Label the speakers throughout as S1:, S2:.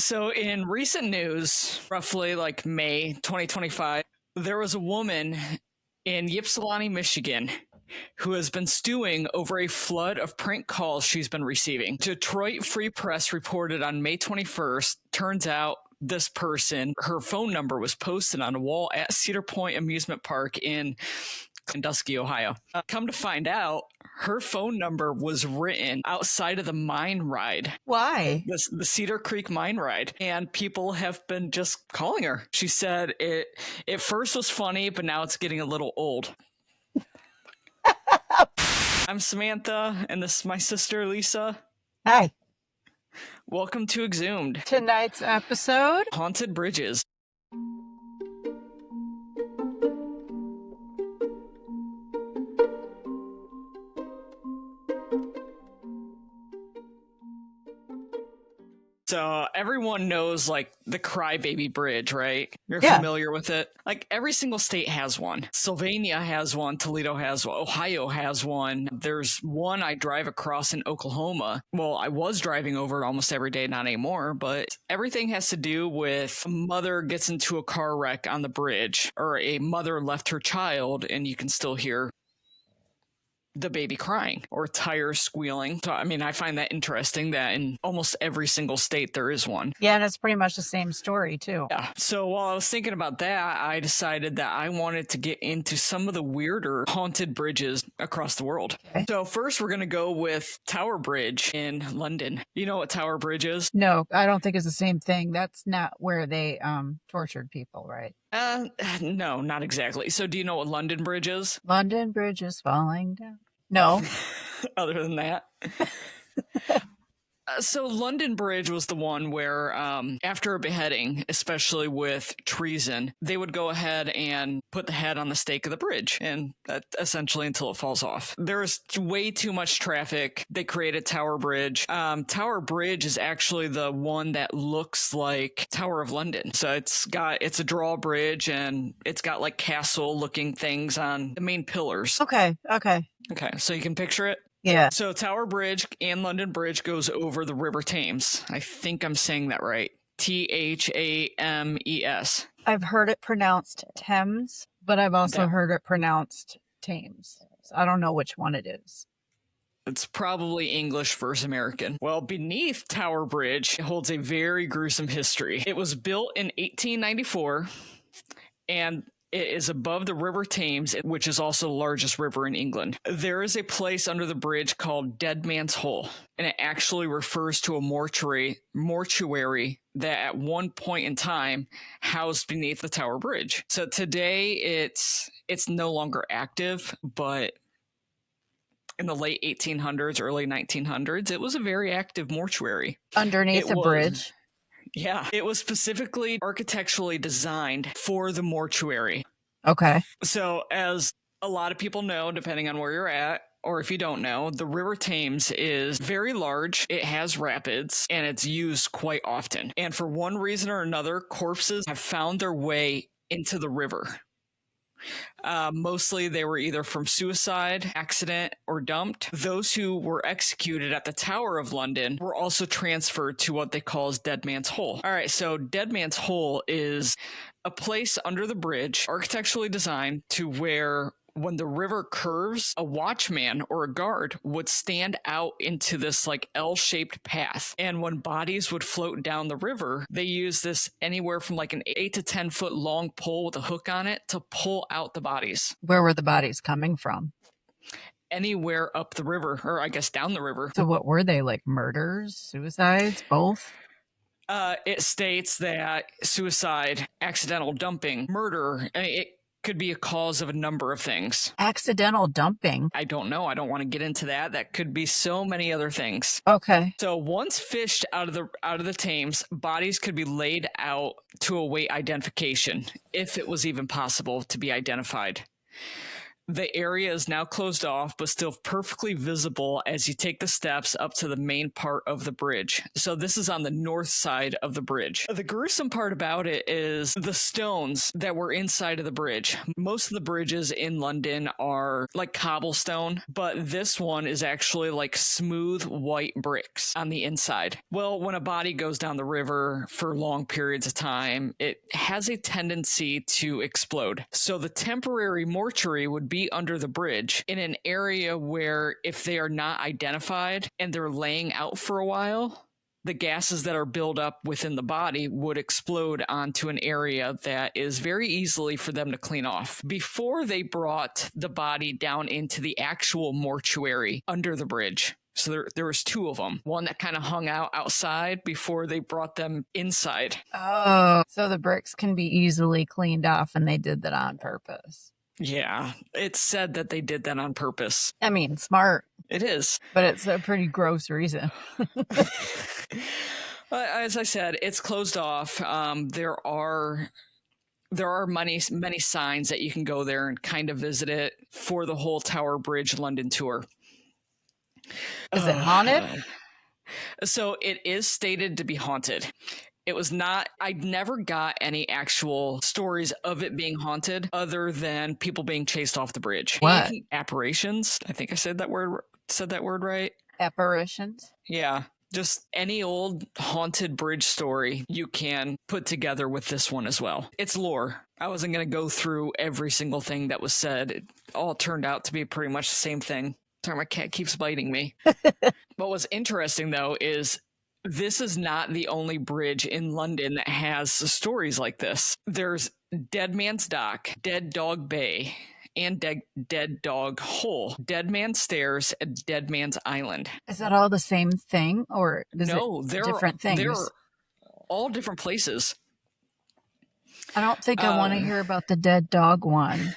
S1: So, in recent news, roughly like May 2025, there was a woman in Ypsilanti, Michigan, who has been stewing over a flood of prank calls she's been receiving. Detroit Free Press reported on May 21st, turns out this person, her phone number was posted on a wall at Cedar Point Amusement Park in Sandusky, Ohio. Come to find out, her phone number was written outside of the mine ride.
S2: Why?
S1: The Cedar Creek mine ride, and people have been just calling her. She said it first was funny, but now it's getting a little old. I'm Samantha, and this is my sister Lisa.
S2: Hi.
S1: Welcome to X-umed,
S2: Tonight's episode,
S1: Haunted Bridges. So everyone knows like the Crybaby Bridge, right? You're familiar with it. Like every single state has one. Sylvania has one. Toledo has one. Ohio has one. There's one I drive across in Oklahoma. Well, I was driving over it almost every day, not anymore, but everything has to do with a mother gets into a car wreck on the bridge, or a mother left her child, and you can still hear the baby crying or tires squealing. So, I mean, I find that interesting that in almost every single state there is one.
S2: Yeah, and it's pretty much the same story, too.
S1: Yeah. So while I was thinking about that, I decided that I wanted to get into some of the weirder haunted bridges across the world. Okay. So first, we're going to go with Tower Bridge in London. You know what Tower Bridge is?
S2: No, I don't think it's the same thing. That's not where they tortured people, right?
S1: No, not exactly. So do you know what London Bridge is?
S2: London Bridge is falling down. No.
S1: Other than that. So London Bridge was the one where after a beheading, especially with treason, they would go ahead and put the head on the stake of the bridge, and that essentially until it falls off. There's way too much traffic. They created Tower Bridge. Tower Bridge is actually the one that looks like Tower of London. So it's a drawbridge, and it's got like castle looking things on the main pillars.
S2: Okay.
S1: So you can picture it?
S2: Yeah.
S1: So Tower Bridge and London Bridge goes over the River Thames. I think I'm saying that right. Thames.
S2: I've heard it pronounced Thames, but I've also heard it pronounced Thames. So I don't know which one it is.
S1: It's probably English versus American. Well, beneath Tower Bridge holds a very gruesome history. It was built in 1894, and it is above the River Thames, which is also the largest river in England. There is a place under the bridge called Dead Man's Hole, and it actually refers to a mortuary that at one point in time housed beneath the Tower Bridge. So today it's no longer active, but in the late 1800s, early 1900s, it was a very active mortuary.
S2: Underneath the bridge?
S1: Yeah, it was specifically architecturally designed for the mortuary.
S2: Okay.
S1: So as a lot of people know, depending on where you're at, or if you don't know, the River Thames is very large, it has rapids, and it's used quite often. And for one reason or another, corpses have found their way into the river. Mostly they were either from suicide, accident, or dumped. Those who were executed at the Tower of London were also transferred to what they call as Dead Man's Hole. All right, so Dead Man's Hole is a place under the bridge, architecturally designed to where when the river curves, a watchman or a guard would stand out into this like L-shaped path. And when bodies would float down the river, they use this anywhere from like an 8 to 10 foot long pole with a hook on it to pull out the bodies.
S2: Where were the bodies coming from?
S1: Anywhere up the river, or I guess down the river.
S2: So what were they, like murders, suicides, both?
S1: It states that suicide, accidental dumping, murder, it could be a cause of a number of things.
S2: Accidental dumping?
S1: I don't know. I don't want to get into that. That could be so many other things.
S2: Okay.
S1: So once fished out of the Thames, bodies could be laid out to await identification, if it was even possible to be identified. The area is now closed off, but still perfectly visible as you take the steps up to the main part of the bridge. So this is on the north side of the bridge. The gruesome part about it is the stones that were inside of the bridge. Most of the bridges in London are like cobblestone, but this one is actually like smooth white bricks on the inside. Well, when a body goes down the river for long periods of time, it has a tendency to explode. So the temporary mortuary would be under the bridge in an area where if they are not identified and they're laying out for a while, the gases that are built up within the body would explode onto an area that is very easily for them to clean off. Before they brought the body down into the actual mortuary under the bridge. So there was two of them. One that kind of hung out outside before they brought them inside.
S2: Oh, so the bricks can be easily cleaned off, and they did that on purpose.
S1: Yeah, it's said that they did that on purpose.
S2: I mean, smart.
S1: It is.
S2: But it's a pretty gross reason.
S1: As I said, it's closed off. There are many signs that you can go there and kind of visit it for the whole Tower Bridge London tour.
S2: Is it haunted?
S1: So it is stated to be haunted. It was not, I never got any actual stories of it being haunted other than people being chased off the bridge.
S2: What?
S1: Apparitions. I think I said that word right.
S2: Apparitions?
S1: Yeah. Just any old haunted bridge story you can put together with this one as well. It's lore. I wasn't going to go through every single thing that was said. It all turned out to be pretty much the same thing. Sorry, my cat keeps biting me. What was interesting, though, is this is not the only bridge in London that has stories like this. There's Dead Man's Dock, Dead Dog Bay, and Dead Dog Hole, Dead Man's Stairs, and Dead Man's Island.
S2: Is that all the same thing, or is it different things?
S1: They're all different places.
S2: I don't think I want to hear about the dead dog one.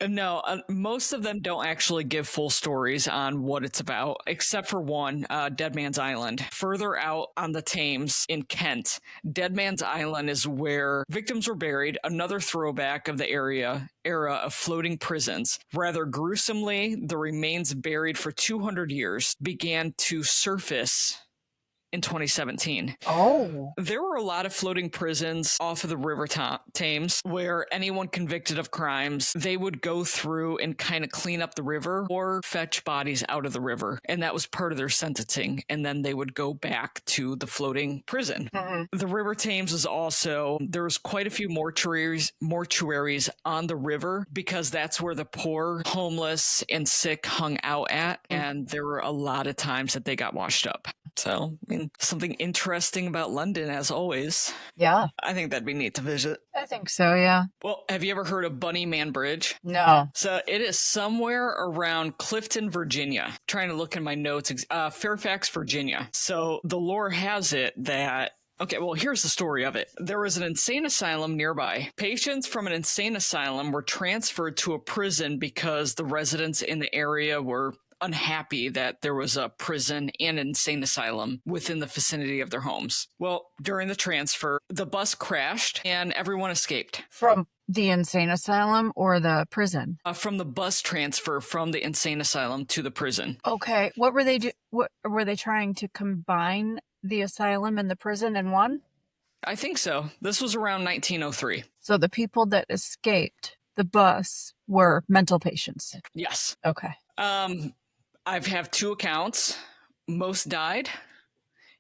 S1: No, most of them don't actually give full stories on what it's about, except for one, Dead Man's Island. Further out on the Thames in Kent, Dead Man's Island is where victims were buried, another throwback of the era of floating prisons. Rather gruesomely, the remains buried for 200 years began to surface in 2017.
S2: Oh.
S1: There were a lot of floating prisons off of the River Thames where anyone convicted of crimes, they would go through and kind of clean up the river or fetch bodies out of the river. And that was part of their sentencing. And then they would go back to the floating prison. Mm-hmm. The River Thames is also, there was quite a few mortuaries on the river because that's where the poor, homeless, and sick hung out at. And there were a lot of times that they got washed up. So, I mean, something interesting about London, as always.
S2: Yeah.
S1: I think that'd be neat to visit.
S2: I think so, yeah.
S1: Well, have you ever heard of Bunnyman Bridge?
S2: No.
S1: So it is somewhere around Clifton, Virginia. I'm trying to look in my notes. Fairfax, Virginia. So the lore has it that okay, well, here's the story of it. There was an insane asylum nearby. Patients from an insane asylum were transferred to a prison because the residents in the area were unhappy that there was a prison and insane asylum within the vicinity of their homes. Well, during the transfer, the bus crashed and everyone escaped.
S2: From the insane asylum or the prison?
S1: From the bus transfer from the insane asylum to the prison.
S2: Okay. What were they what were they trying to combine the asylum and the prison in one?
S1: I think so. This was around 1903.
S2: So the people that escaped the bus were mental patients.
S1: Yes.
S2: Okay.
S1: I've have two accounts. Most died.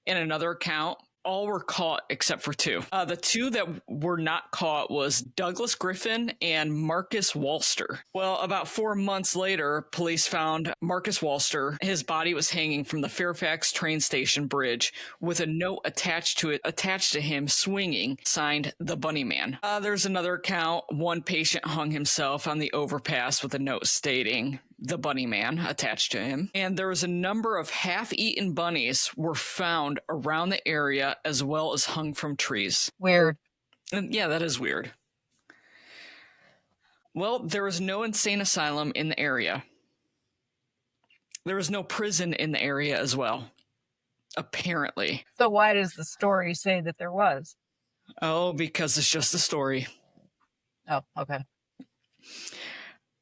S1: In another account, all were caught except for two. The two that were not caught was Douglas Griffin and Marcus Walster. Well, about 4 months later, police found Marcus Walster. His body was hanging from the Fairfax train station bridge with a note attached to him swinging, signed The Bunny Man. There's another account. One patient hung himself on the overpass with a note stating The Bunny Man attached to him. And there was a number of half-eaten bunnies were found around the area as well as hung from trees.
S2: Weird.
S1: And yeah, that is weird. Well, there was no insane asylum in the area. There was no prison in the area as well, apparently.
S2: So why does the story say that there was?
S1: Oh, because it's just a story.
S2: Oh, okay.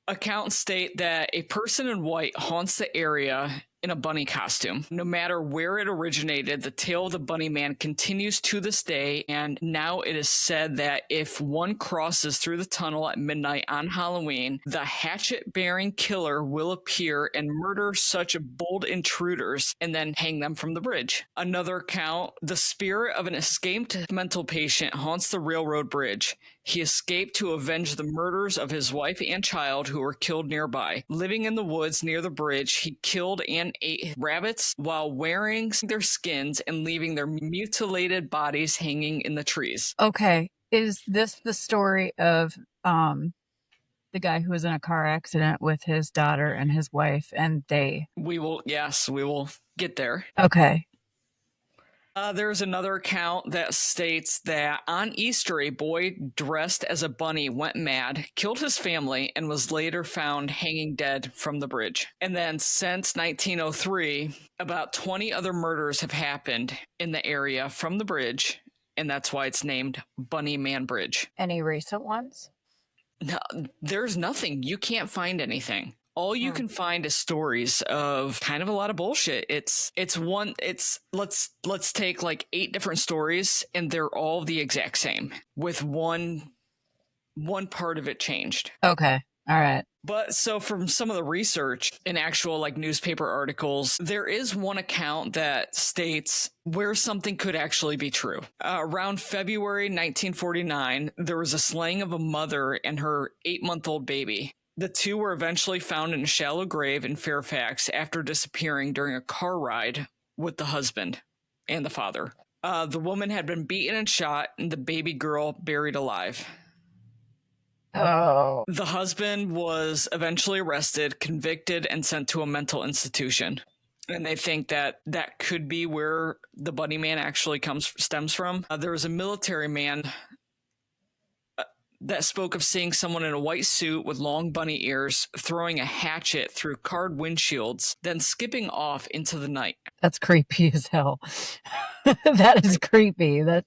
S1: Accounts state that a person in white haunts the area in a bunny costume. No matter where it originated, the tale of the bunny man continues to this day, and now it is said that if one crosses through the tunnel at midnight on Halloween, the hatchet-bearing killer will appear and murder such bold intruders and then hang them from the bridge. Another account, the spirit of an escaped mental patient haunts the railroad bridge. He escaped to avenge the murders of his wife and child who were killed nearby. Living in the woods near the bridge, he killed and ate rabbits while wearing their skins and leaving their mutilated bodies hanging in the trees.
S2: Okay. Is this the story of the guy who was in a car accident with his daughter and his wife and they...
S1: We will get there.
S2: Okay.
S1: There's another account that states that on Easter, a boy dressed as a bunny went mad, killed his family, and was later found hanging dead from the bridge. And then since 1903, about 20 other murders have happened in the area from the bridge, and that's why it's named Bunny Man Bridge.
S2: Any recent ones?
S1: No, there's nothing. You can't find anything. All you can find is stories of kind of a lot of bullshit. Let's take like 8 different stories and they're all the exact same with one part of it changed.
S2: Okay. All right.
S1: But so from some of the research in actual like newspaper articles, there is one account that states where something could actually be true. Around February 1949, there was a slaying of a mother and her 8-month-old baby. The two were eventually found in a shallow grave in Fairfax after disappearing during a car ride with the husband and the father. The woman had been beaten and shot, and the baby girl buried alive.
S2: Oh.
S1: The husband was eventually arrested, convicted, and sent to a mental institution. And they think that that could be where the bunny man actually stems from. There was a military man that spoke of seeing someone in a white suit with long bunny ears throwing a hatchet through card windshields, then skipping off into the night.
S2: That's creepy as hell. That is creepy. I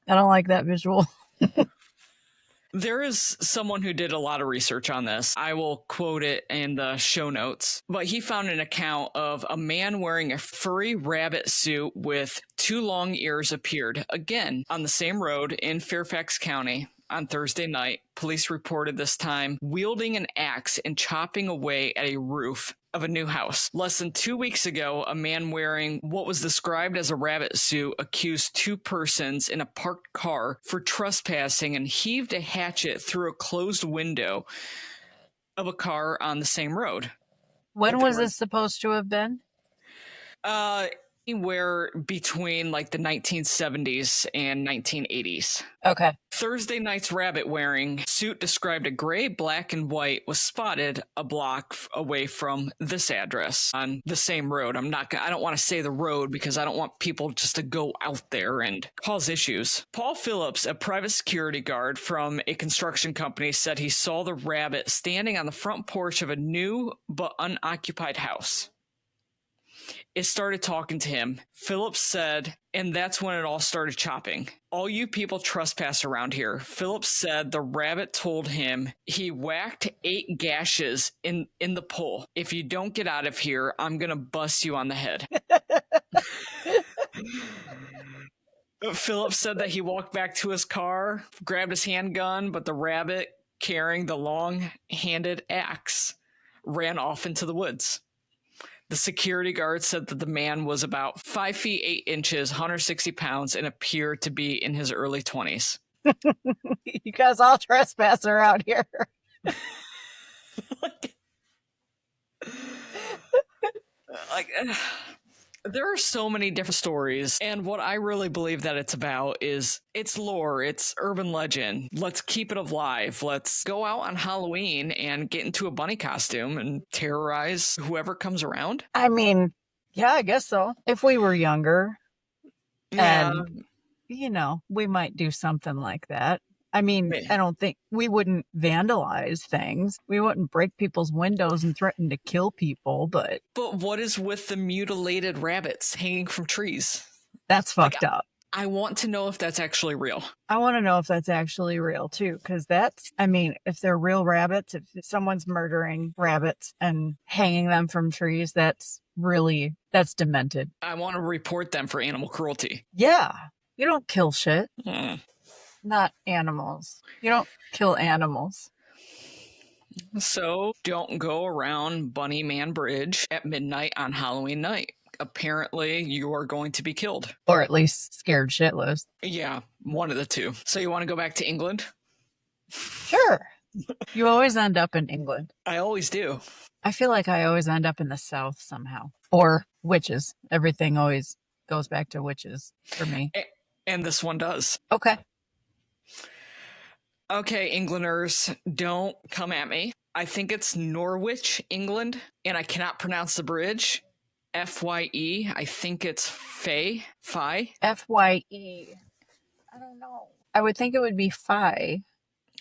S2: don't like that visual.
S1: There is someone who did a lot of research on this. I will quote it in the show notes. But he found an account of a man wearing a furry rabbit suit with 2 long ears appeared again on the same road in Fairfax County. On Thursday night, police reported this time wielding an axe and chopping away at a roof of a new house. Less than 2 weeks ago, a man wearing what was described as a rabbit suit accused 2 persons in a parked car for trespassing and heaved a hatchet through a closed window of a car on the same road.
S2: When was this supposed to have been?
S1: Anywhere between like the 1970s and 1980s.
S2: Okay.
S1: Thursday night's rabbit wearing suit described a gray, black, and white was spotted a block away from this address on the same road. I don't want to say the road because I don't want people just to go out there and cause issues. Paul Phillips, a private security guard from a construction company, said he saw the rabbit standing on the front porch of a new but unoccupied house. It started talking to him. Phillips said, and that's when it all started chopping. All you people trespass around here. Phillips said the rabbit told him he whacked 8 gashes in the pole. If you don't get out of here, I'm going to bust you on the head. Phillips said that he walked back to his car, grabbed his handgun, but the rabbit, carrying the long-handed axe, ran off into the woods. The security guard said that the man was about 5 feet 8 inches, 160 pounds, and appeared to be in his early 20s.
S2: You guys all trespass around here.
S1: There are so many different stories, and what I really believe that it's about is it's lore, it's urban legend. Let's keep it alive. Let's go out on Halloween and get into a bunny costume and terrorize whoever comes around.
S2: I mean, yeah, I guess so. If we were younger, and, we might do something like that. I mean, I don't think we wouldn't vandalize things. We wouldn't break people's windows and threaten to kill people, but...
S1: But what is with the mutilated rabbits hanging from trees?
S2: That's fucked up.
S1: I want to know if that's actually real.
S2: I want to know if that's actually real too, because if they're real rabbits, if someone's murdering rabbits and hanging them from trees, that's demented.
S1: I want to report them for animal cruelty.
S2: Yeah. You don't kill shit. Not animals. You don't kill animals.
S1: So don't go around Bunny Man Bridge at midnight on Halloween night. Apparently, you are going to be killed.
S2: Or at least scared shitless.
S1: Yeah, one of the two. So you want to go back to England?
S2: Sure. You always end up in England.
S1: I always do.
S2: I feel like I always end up in the South somehow. Or witches. Everything always goes back to witches for me.
S1: And this one does.
S2: Okay.
S1: Okay, Englanders, don't come at me. I think it's Norwich, England, and I cannot pronounce the bridge. Fye. I think it's Fye.
S2: Fye. I don't know. I would think it would be Fye.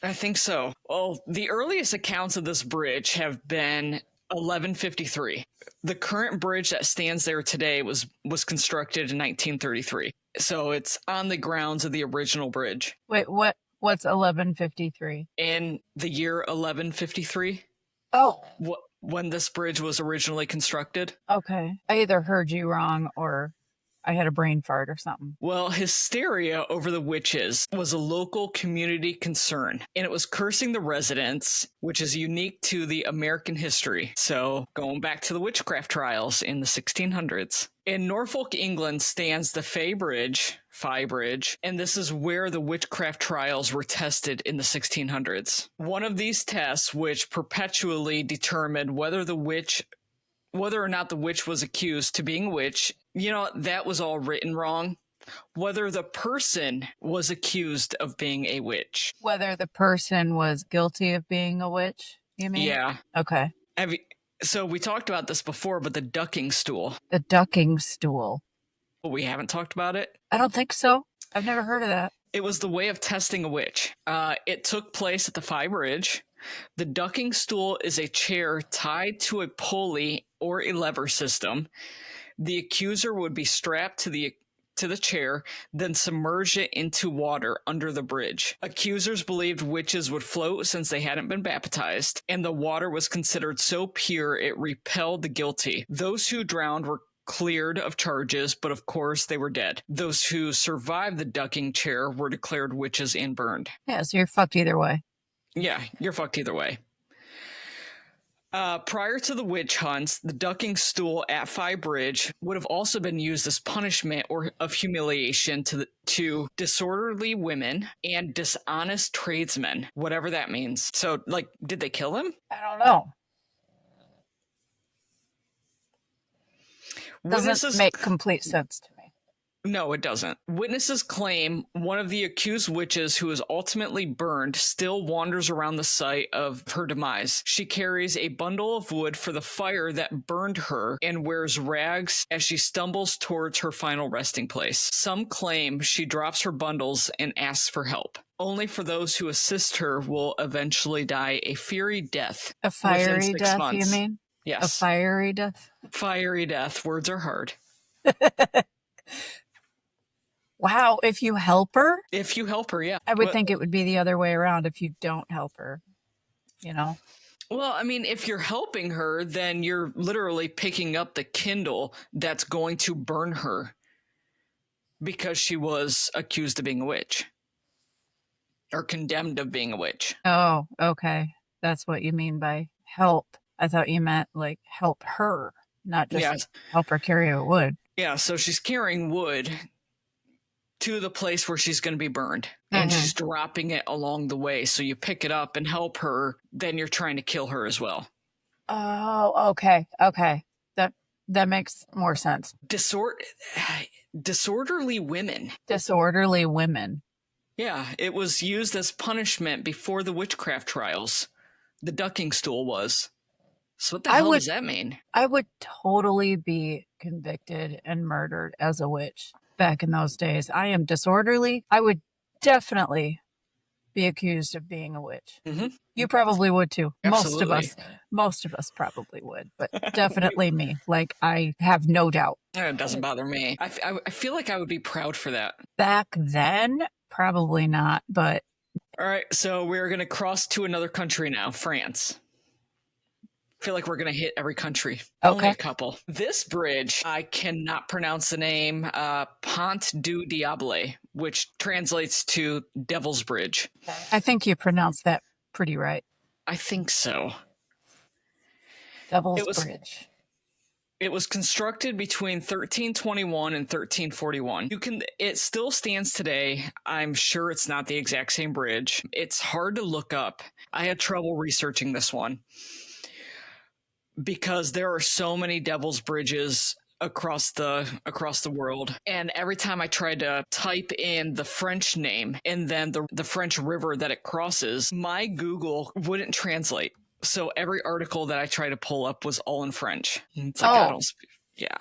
S1: I think so. Well, the earliest accounts of this bridge have been 1153. The current bridge that stands there today was constructed in 1933. So it's on the grounds of the original bridge.
S2: Wait, what's 1153?
S1: In the year 1153.
S2: Oh.
S1: When this bridge was originally constructed.
S2: Okay. I either heard you wrong or I had a brain fart or something.
S1: Well, hysteria over the witches was a local community concern, and it was cursing the residents, which is unique to the American history. So, going back to the witchcraft trials in the 1600s. In Norfolk, England stands the Fye Bridge, and this is where the witchcraft trials were tested in the 1600s. One of these tests, which perpetually determined whether or not the witch was accused to being a witch, that was all written wrong. Whether the person was accused of being a witch.
S2: Whether the person was guilty of being a witch, you mean?
S1: Yeah.
S2: Okay.
S1: So we talked about this before, but the ducking stool.
S2: The ducking stool.
S1: Well, we haven't talked about it?
S2: I don't think so. I've never heard of that.
S1: It was the way of testing a witch. It took place at the Fye Bridge. The ducking stool is a chair tied to a pulley or a lever system. The accuser would be strapped to the chair, then submerge it into water under the bridge. Accusers believed witches would float since they hadn't been baptized, and the water was considered so pure it repelled the guilty. Those who drowned were cleared of charges, but of course they were dead. Those who survived the ducking chair were declared witches and burned.
S2: Yeah, so you're fucked either way.
S1: Yeah, you're fucked either way. Prior to the witch hunts, the ducking stool at Fye Bridge would have also been used as punishment or of humiliation to disorderly women and dishonest tradesmen, whatever that means. So, did they kill him?
S2: I don't know. Doesn't make complete sense to me.
S1: No, it doesn't. Witnesses claim one of the accused witches who was ultimately burned still wanders around the site of her demise. She carries a bundle of wood for the fire that burned her and wears rags as she stumbles towards her final resting place. Some claim she drops her bundles and asks for help. Only for those who assist her will eventually die a fiery death.
S2: A fiery death,
S1: months.
S2: You mean?
S1: Yes.
S2: A fiery death?
S1: Fiery death. Words are hard.
S2: Wow, if you help her?
S1: If you help her, yeah.
S2: I would think it would be the other way around if you don't help her,
S1: Well, I mean, if you're helping her, then you're literally picking up the kindle that's going to burn her because she was accused of being a witch or condemned of being a witch.
S2: Oh, okay. That's what you mean by help. I thought you meant help her, not just help her carry a wood.
S1: Yeah, so she's carrying wood to the place where she's going to be burned, and she's dropping it along the way. So you pick it up and help her, then you're trying to kill her as well.
S2: Oh, okay. That makes more sense.
S1: Disorderly women.
S2: Disorderly women.
S1: Yeah, it was used as punishment before the witchcraft trials. The ducking stool was. So what the hell does that mean?
S2: I would totally be convicted and murdered as a witch back in those days. I am disorderly. I would definitely be accused of being a witch.
S1: Mm-hmm.
S2: You probably would too.
S1: Absolutely.
S2: Most of us probably would, but definitely me. Like, I have no doubt.
S1: It doesn't bother me. I feel like I would be proud for that.
S2: Back then, probably not, but.
S1: All right, so we're going to cross to another country now, France. I feel like we're going to hit every country.
S2: Okay.
S1: Only a couple. This bridge, I cannot pronounce the name, Pont du Diable, which translates to Devil's Bridge.
S2: I think you pronounced that pretty right.
S1: I think so.
S2: Devil's Bridge.
S1: It was constructed between 1321 and 1341. It still stands today. I'm sure it's not the exact same bridge. It's hard to look up. I had trouble researching this one because there are so many Devil's Bridges across the world, and every time I tried to type in the French name and then the French river that it crosses, my Google wouldn't translate. So every article that I try to pull up was all in French. It's like,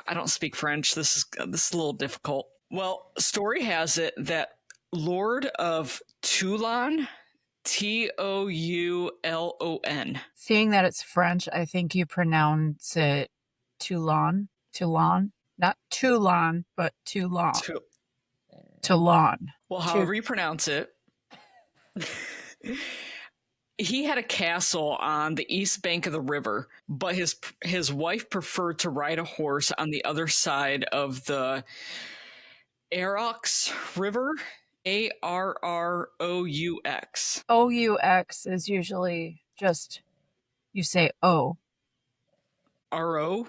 S1: I don't speak French. This is a little difficult. Well, story has it that Lord of Toulon, Toulon.
S2: Seeing that it's French, I think you pronounce it Toulon. Toulon. Not Toulon, but Toulon. Toulon.
S1: Well, however you pronounce it. He had a castle on the east bank of the river, but his wife preferred to ride a horse on the other side of the Araux River. Arroux.
S2: Aux is usually just, you say O.
S1: R-O?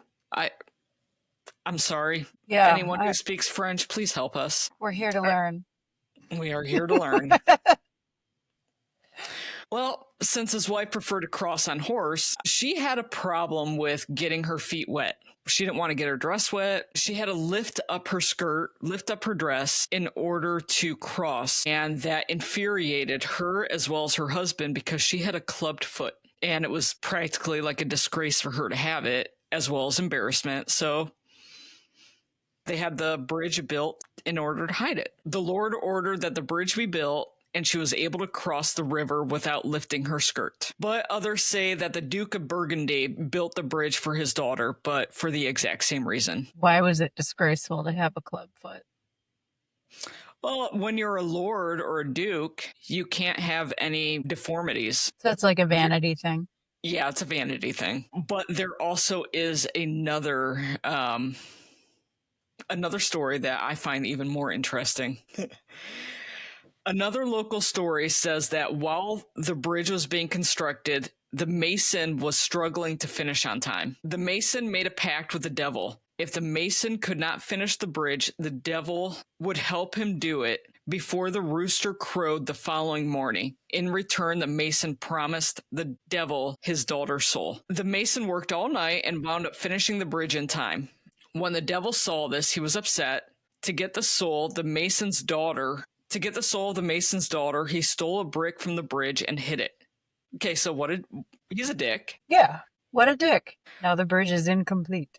S1: I'm sorry.
S2: Yeah.
S1: Anyone who speaks French, please help us.
S2: We're here to learn.
S1: We are here to learn. Well, since his wife preferred to cross on horse, she had a problem with getting her feet wet. She didn't want to get her dress wet. She had to lift up her dress in order to cross. And that infuriated her as well as her husband because she had a clubbed foot. And it was practically like a disgrace for her to have it, as well as embarrassment. So they had the bridge built in order to hide it. The Lord ordered that the bridge be built, and she was able to cross the river without lifting her skirt. But others say that the Duke of Burgundy built the bridge for his daughter, but for the exact same reason.
S2: Why was it disgraceful to have a club foot?
S1: Well, when you're a lord or a duke, you can't have any deformities.
S2: So it's like a vanity thing.
S1: Yeah, it's a vanity thing. But there also is another story that I find even more interesting. Another local story says that while the bridge was being constructed, the mason was struggling to finish on time. The mason made a pact with the devil. If the mason could not finish the bridge, the devil would help him do it before the rooster crowed the following morning. In return, the mason promised the devil his daughter's soul. The mason worked all night and wound up finishing the bridge in time. When the devil saw this, he was upset. To get the soul of the mason's daughter, he stole a brick from the bridge and hid it. Okay, so he's a dick.
S2: Yeah, what a dick. Now the bridge is incomplete.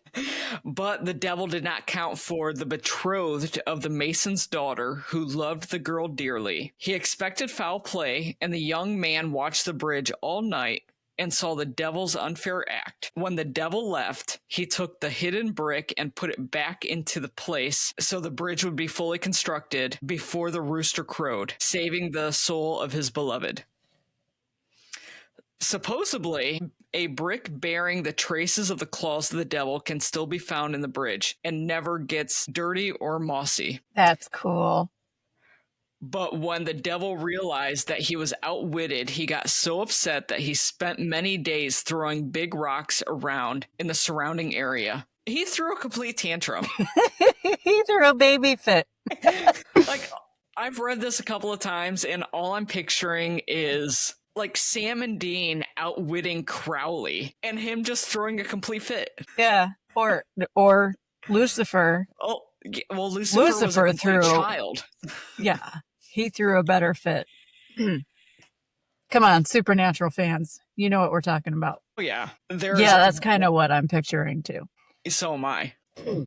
S1: But the devil did not count for the betrothed of the mason's daughter, who loved the girl dearly. He expected foul play, and the young man watched the bridge all night and saw the devil's unfair act. When the devil left, he took the hidden brick and put it back into the place so the bridge would be fully constructed before the rooster crowed, saving the soul of his beloved. Supposedly, a brick bearing the traces of the claws of the devil can still be found in the bridge and never gets dirty or mossy.
S2: That's cool.
S1: But when the devil realized that he was outwitted, he got so upset that he spent many days throwing big rocks around in the surrounding area. He threw a complete tantrum.
S2: He threw a baby fit.
S1: Like, I've read this a couple of times, and all I'm picturing is like Sam and Dean outwitting Crowley and him just throwing a complete fit.
S2: Yeah, or Lucifer.
S1: Oh, well, Lucifer was a complete child.
S2: Yeah, he threw a better fit. Come on, Supernatural fans. You know what we're talking about.
S1: Oh, yeah.
S2: That's kind of what I'm picturing, too.
S1: So am I.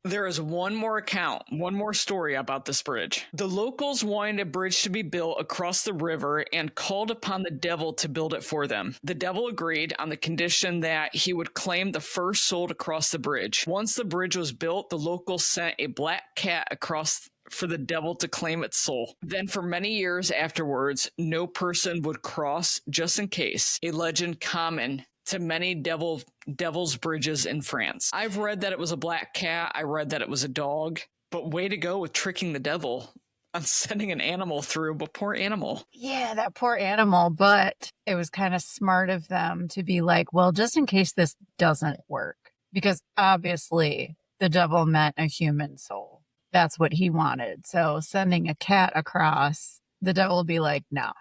S1: There is one more account, one more story about this bridge. The locals wanted a bridge to be built across the river and called upon the devil to build it for them. The devil agreed on the condition that he would claim the first soul to cross the bridge. Once the bridge was built, the locals sent a black cat across for the devil to claim its soul. Then for many years afterwards, no person would cross just in case, a legend common to many devil's bridges in France. I've read that it was a black cat. I read that it was a dog. But way to go with tricking the devil on sending an animal through. But poor animal.
S2: Yeah, that poor animal. But it was kind of smart of them to be like, well, just in case this doesn't work. Because obviously the devil meant a human soul. That's what he wanted. So sending a cat across, the devil will be like, no,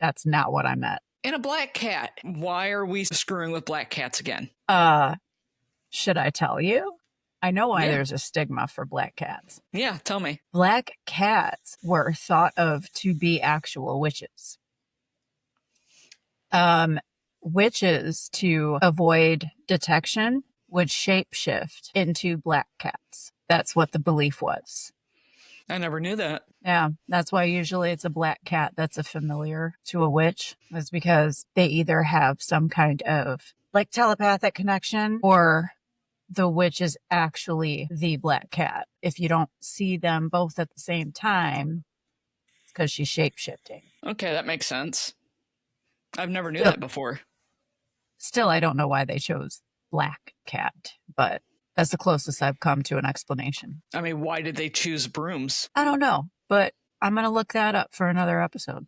S2: that's not what I meant.
S1: And a black cat. Why are we screwing with black cats again?
S2: Should I tell you? I know why there's a stigma for black cats.
S1: Yeah, tell me.
S2: Black cats were thought of to be actual witches. Witches, to avoid detection, would shapeshift into black cats. That's what the belief was.
S1: I never knew that.
S2: Yeah, that's why usually it's a black cat that's a familiar to a witch. It's because they either have some kind of like telepathic connection or the witch is actually the black cat. If you don't see them both at the same time, it's because she's shape-shifting.
S1: Okay, that makes sense. I've never knew that before.
S2: Still, I don't know why they chose black cat, but that's the closest I've come to an explanation.
S1: I mean, why did they choose brooms?
S2: I don't know, but I'm going to look that up for another episode.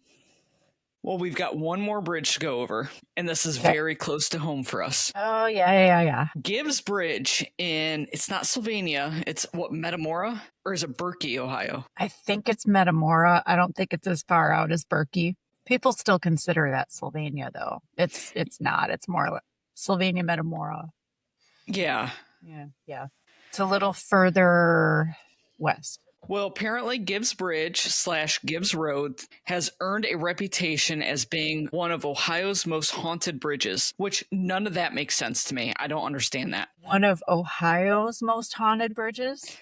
S1: Well, we've got one more bridge to go over, and this is very close to home for us.
S2: Oh, yeah.
S1: Gibbs Bridge it's not Sylvania, it's what, Metamora? Or is it Berkey, Ohio?
S2: I think it's Metamora. I don't think it's as far out as Berkey. People still consider that Sylvania, though. It's not. It's more like Sylvania, Metamora.
S1: Yeah.
S2: Yeah. It's a little further west.
S1: Well, apparently Gibbs Bridge / Gibbs Road has earned a reputation as being one of Ohio's most haunted bridges, which none of that makes sense to me. I don't understand that.
S2: One of Ohio's most haunted bridges?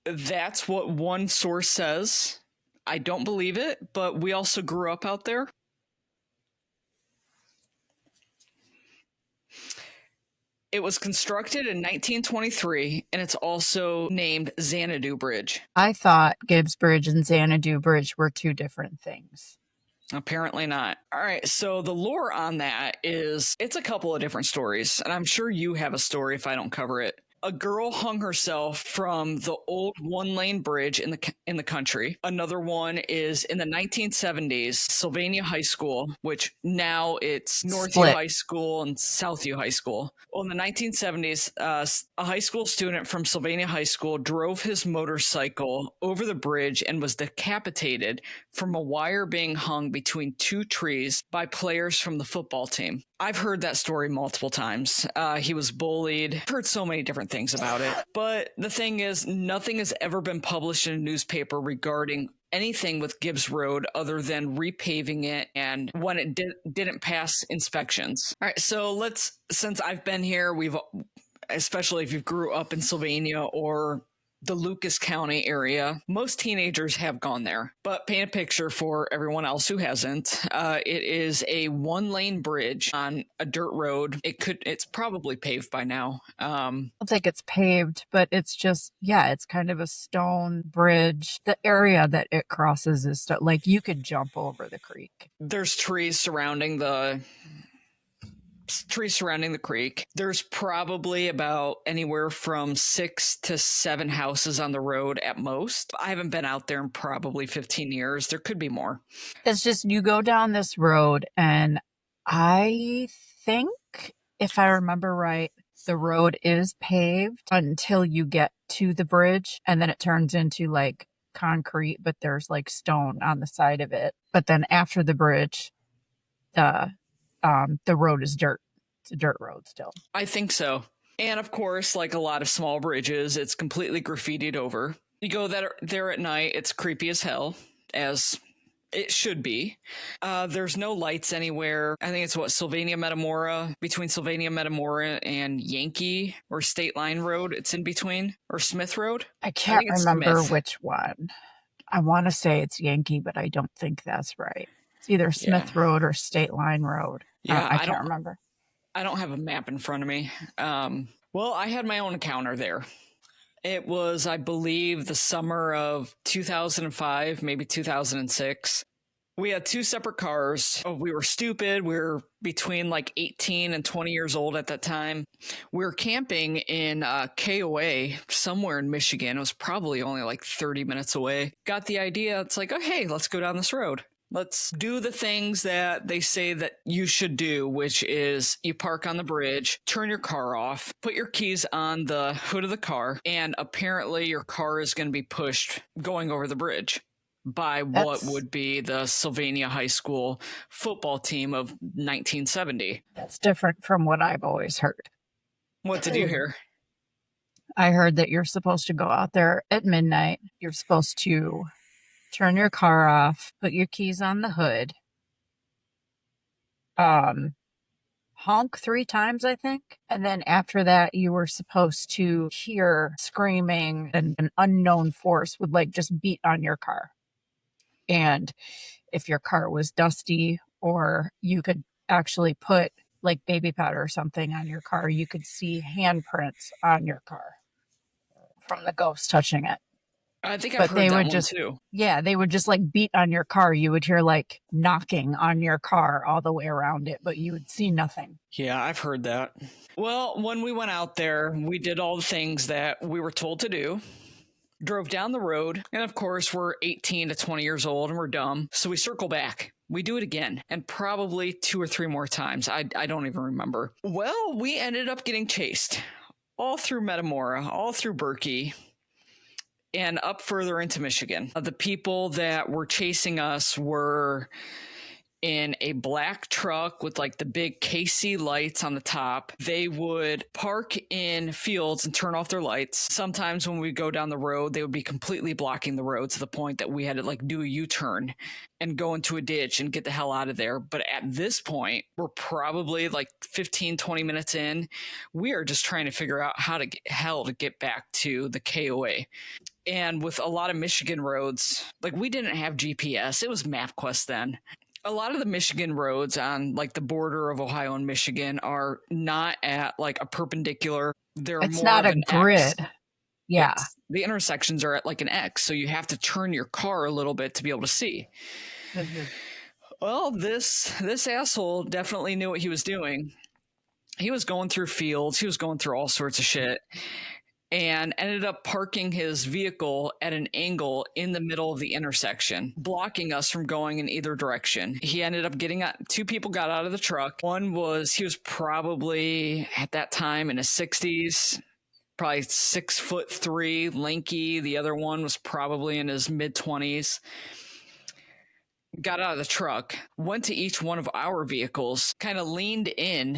S1: That's what one source says. I don't believe it, but we also grew up out there. It was constructed in 1923, and it's also named Xanadu Bridge.
S2: I thought Gibbs Bridge and Xanadu Bridge were two different things.
S1: Apparently not. All right, so the lore on that is, it's a couple of different stories, and I'm sure you have a story if I don't cover it. A girl hung herself from the old one-lane bridge in the country. Another one is in the 1970s, Sylvania High School, which now it's Northview High School and Southview High School. Well, in the 1970s, a high school student from Sylvania High School drove his motorcycle over the bridge and was decapitated from a wire being hung between two trees by players from the football team. I've heard that story multiple times. He was bullied. I've heard so many different things about it. But the thing is, nothing has ever been published in a newspaper regarding anything with Gibbs Road other than repaving it and when it didn't pass inspections. All right, so since I've been here, especially if you grew up in Sylvania or the Lucas County area, most teenagers have gone there. But paint a picture for everyone else who hasn't. It is a one-lane bridge on a dirt road. It's probably paved by now.
S2: I don't think it's paved, but it's just, it's kind of a stone bridge. The area that it crosses is like you could jump over the creek.
S1: There's trees surrounding the creek. There's probably about anywhere from 6 to 7 houses on the road at most. I haven't been out there in probably 15 years. There could be more.
S2: It's just you go down this road, and I think, if I remember right, the road is paved until you get to the bridge, and then it turns into like concrete, but there's like stone on the side of it. But then after the bridge, the road is dirt. It's a dirt road still.
S1: I think so. And of course, like a lot of small bridges, it's completely graffitied over. You go there at night, it's creepy as hell, as It should be. There's no lights anywhere. I think it's Sylvania Metamora, between Sylvania Metamora and Yankee or State Line Road. It's in between, or Smith Road.
S2: I can't
S1: think it's
S2: remember
S1: Smith.
S2: which one. I want to say it's Yankee, but I don't think that's right. It's either Smith Road or State Line Road.
S1: Yeah,
S2: I can't remember.
S1: I don't have a map in front of me. Well, I had my own encounter there. It was, I believe, the summer of 2005, maybe 2006. We had two separate cars. Oh, we were stupid. We were between like 18 and 20 years old at that time. We were camping in KOA somewhere in Michigan. It was probably only like 30 minutes away. Got the idea. It's like, oh, hey, let's go down this road. Let's do the things that they say that you should do, which is you park on the bridge, turn your car off, put your keys on the hood of the car, and apparently your car is going to be pushed going over the bridge by what would be the Sylvania High School football team of 1970.
S2: That's different from what I've always heard.
S1: What did you hear?
S2: I heard that you're supposed to go out there at midnight. You're supposed to turn your car off, put your keys on the hood, honk 3 times, I think. And then after that, you were supposed to hear screaming, and an unknown force would like just beat on your car. And if your car was dusty, or you could actually put like baby powder or something on your car, you could see handprints on your car from the ghost touching it.
S1: I think I've heard that one too.
S2: Yeah, they would just like beat on your car. You would hear like knocking on your car all the way around it, but you would see nothing.
S1: Yeah, I've heard that. Well, when we went out there, we did all the things that we were told to do. Drove down the road, and of course, we're 18 to 20 years old and we're dumb. So we circle back. We do it again, and probably 2 or 3 more times. I don't even remember. Well, we ended up getting chased all through Metamora, all through Berkey, and up further into Michigan. The people that were chasing us were in a black truck with like the big KC lights on the top. They would park in fields and turn off their lights. Sometimes when we go down the road, they would be completely blocking the road to the point that we had to like do a U-turn and go into a ditch and get the hell out of there. But at this point, we're probably like 15, 20 minutes in. We are just trying to figure out how to get back to the KOA. And with a lot of Michigan roads, like we didn't have GPS. It was MapQuest then. A lot of the Michigan roads on like the border of Ohio and Michigan are not at like a perpendicular.
S2: It's more not a grid. X. Yeah.
S1: The intersections are at like an X. So you have to turn your car a little bit to be able to see. Mm-hmm. Well, this asshole definitely knew what he was doing. He was going through fields. He was going through all sorts of shit. And ended up parking his vehicle at an angle in the middle of the intersection, blocking us from going in either direction. He ended up getting out. 2 people got out of the truck. One was, he was probably at that time in his 60s, probably 6'3", lanky. The other one was probably in his mid-20s. Got out of the truck, went to each one of our vehicles, kind of leaned in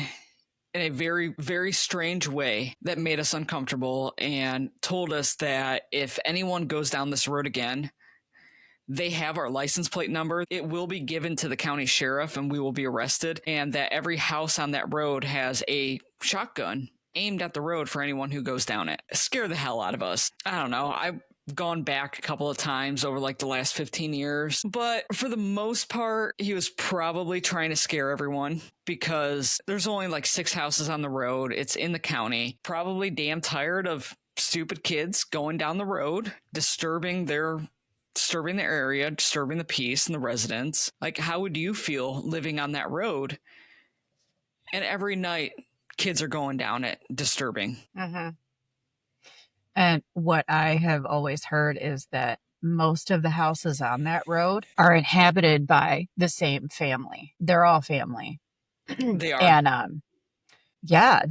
S1: a very, very strange way that made us uncomfortable, and told us that if anyone goes down this road again, they have our license plate number. It will be given to the county sheriff and we will be arrested, and that every house on that road has a shotgun aimed at the road for anyone who goes down it. Scare the hell out of us. I don't know. I've gone back a couple of times over like the last 15 years, but for the most part, he was probably trying to scare everyone because there's only like 6 houses on the road. It's in the county. Probably damn tired of stupid kids going down the road, disturbing the area, disturbing the peace and the residents. Like, how would you feel living on that road? And every night, kids are going down it, disturbing.
S2: Mm-hmm. And what I have always heard is that most of the houses on that road are inhabited by the same family. They're all family.
S1: They are.
S2: And yeah,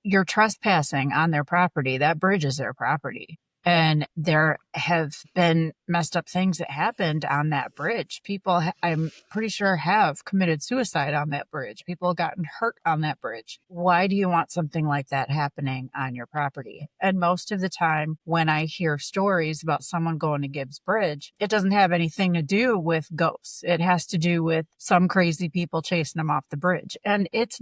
S2: you're trespassing on their property. That bridge is their property. And there have been messed up things that happened on that bridge. People, I'm pretty sure, have committed suicide on that bridge. People have gotten hurt on that bridge. Why do you want something like that happening on your property? And most of the time, when I hear stories about someone going to Gibbs Bridge, it doesn't have anything to do with ghosts. It has to do with some crazy people chasing them off the bridge. And it's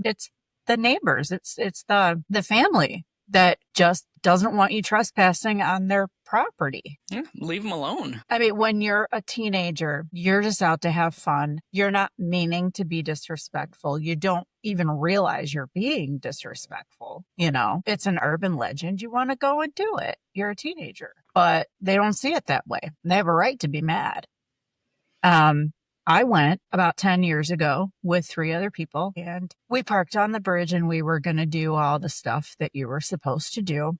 S2: the neighbors. It's the family that just doesn't want you trespassing on their property.
S1: Yeah, leave them alone.
S2: I mean, when you're a teenager, you're just out to have fun. You're not meaning to be disrespectful. You don't even realize you're being disrespectful. You know, it's an urban legend. You want to go and do it. You're a teenager, but they don't see it that way. They have a right to be mad. I went about 10 years ago with 3 other people, and we parked on the bridge, and we were going to do all the stuff that you were supposed to do.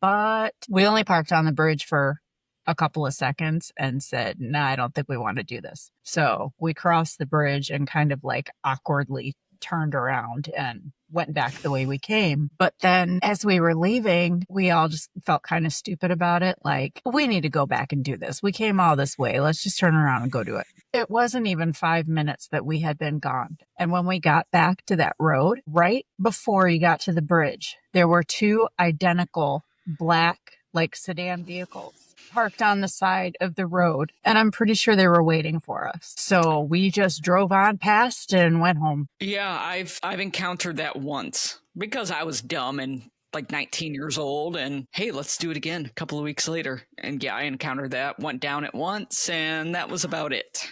S2: But we only parked on the bridge for a couple of seconds and said, no, I don't think we want to do this. So we crossed the bridge and kind of like awkwardly turned around and went back the way we came. But then as we were leaving, we all just felt kind of stupid about it. Like, we need to go back and do this. We came all this way. Let's just turn around and go do it. It wasn't even 5 minutes that we had been gone. And when we got back to that road, right before you got to the bridge, there were 2 identical black, like sedan vehicles parked on the side of the road. And I'm pretty sure they were waiting for us. So we just drove on past and went home.
S1: Yeah, I've encountered that once because I was dumb and like 19 years old, and hey, let's do it again a couple of weeks later. And yeah, I encountered that, went down it once, and that was about it.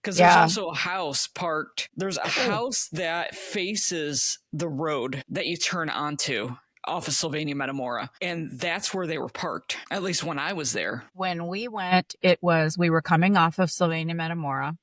S1: Because there's also a house parked. There's a house that faces the road that you turn onto off of Sylvania Metamora, and that's where they were parked, at least when I was there.
S2: When we went, we were coming off of Sylvania Metamora,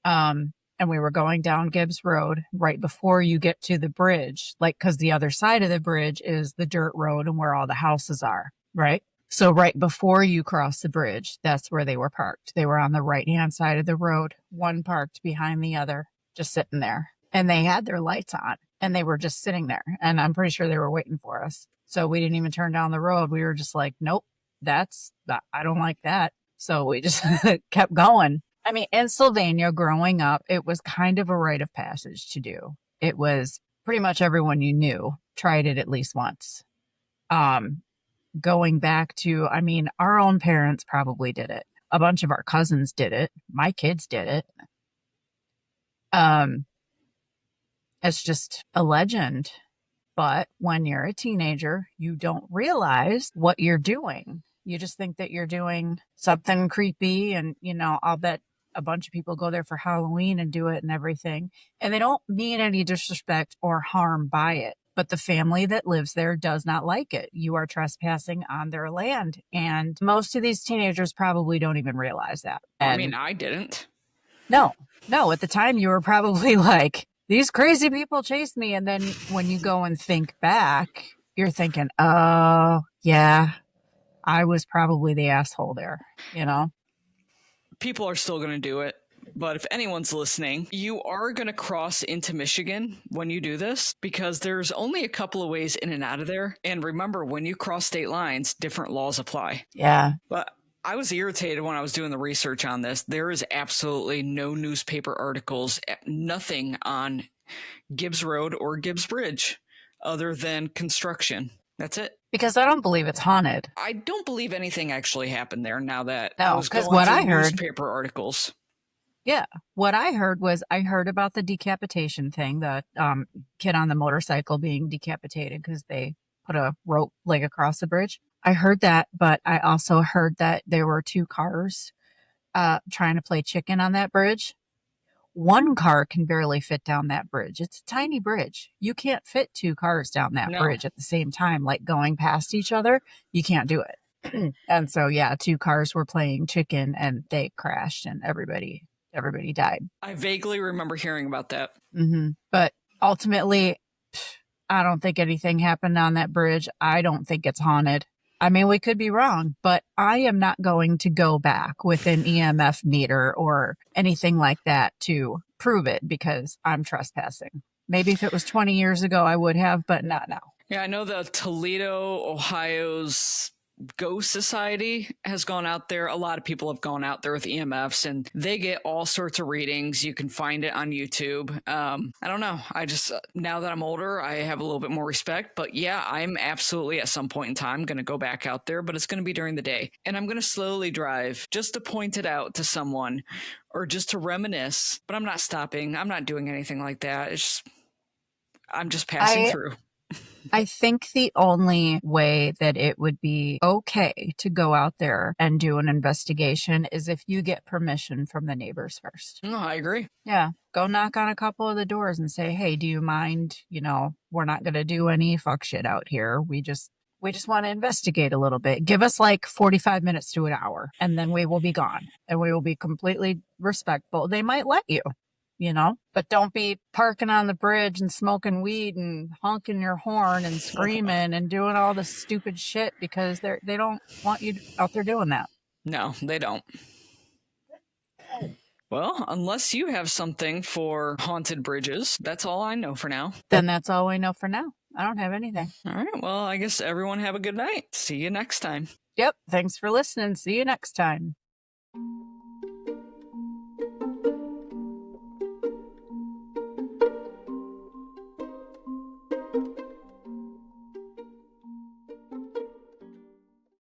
S2: and we were going down Gibbs Road right before you get to the bridge, like, because the other side of the bridge is the dirt road and where all the houses are, right? So right before you cross the bridge, that's where they were parked. They were on the right-hand side of the road, one parked behind the other, just sitting there. And they had their lights on, and they were just sitting there. And I'm pretty sure they were waiting for us. So we didn't even turn down the road. We were just like, nope, I don't like that. So we just kept going. I mean, in Sylvania, growing up, it was kind of a rite of passage to do. It was pretty much everyone you knew tried it at least once. Going back to, I mean, our own parents probably did it. A bunch of our cousins did it. My kids did it. It's just a legend. But when you're a teenager, you don't realize what you're doing. You just think that you're doing something creepy. And, you know, I'll bet a bunch of people go there for Halloween and do it and everything. And they don't mean any disrespect or harm by it. But the family that lives there does not like it. You are trespassing on their land. And most of these teenagers probably don't even realize that. And
S1: I mean, I didn't.
S2: No, at the time you were probably like, these crazy people chased me. And then when you go and think back, you're thinking, oh, yeah, I was probably the asshole there, you know?
S1: People are still going to do it. But if anyone's listening, you are going to cross into Michigan when you do this, because there's only a couple of ways in and out of there. And remember, when you cross state lines, different laws apply.
S2: Yeah.
S1: But I was irritated when I was doing the research on this. There is absolutely no newspaper articles, nothing on Gibbs Road or Gibbs Bridge other than construction. That's it.
S2: Because I don't believe it's haunted.
S1: I don't believe anything actually happened there now that
S2: no,
S1: I was going
S2: what
S1: through
S2: I heard,
S1: newspaper articles.
S2: Yeah. What I heard was I heard about the decapitation thing, the kid on the motorcycle being decapitated because they put a rope like across the bridge. I heard that, but I also heard that there were 2 cars trying to play chicken on that bridge. One car can barely fit down that bridge. It's a tiny bridge. You can't fit 2 cars down that bridge at the same time, like going past each other. You can't do it. And so, yeah, 2 cars were playing chicken and they crashed and everybody died.
S1: I vaguely remember hearing about that.
S2: Mm-hmm. But ultimately, I don't think anything happened on that bridge. I don't think it's haunted. I mean, we could be wrong, but I am not going to go back with an EMF meter or anything like that to prove it because I'm trespassing. Maybe if it was 20 years ago, I would have, but not now.
S1: Yeah, I know the Toledo, Ohio's Ghost Society has gone out there. A lot of people have gone out there with EMFs, and they get all sorts of readings. You can find it on YouTube. I don't know. I just, now that I'm older, I have a little bit more respect. But yeah, I'm absolutely at some point in time going to go back out there, but it's going to be during the day. And I'm going to slowly drive just to point it out to someone or just to reminisce. But I'm not stopping. I'm not doing anything like that. It's just, I'm just passing through.
S2: I think the only way that it would be okay to go out there and do an investigation is if you get permission from the neighbors first.
S1: No, I agree.
S2: Yeah. Go knock on a couple of the doors and say, hey, do you mind? You know, we're not going to do any fuck shit out here. We just want to investigate a little bit. Give us like 45 minutes to an hour, and then we will be gone, and we will be completely respectful. They might let you. You know, but don't be parking on the bridge and smoking weed and honking your horn and screaming and doing all this stupid shit because they don't want you out there doing that.
S1: No, they don't. Well, unless you have something for haunted bridges, that's all I know for now.
S2: Then that's all I know for now. I don't have anything.
S1: All right. Well, I guess everyone have a good night. See you next time.
S2: Yep. Thanks for listening. See you next time.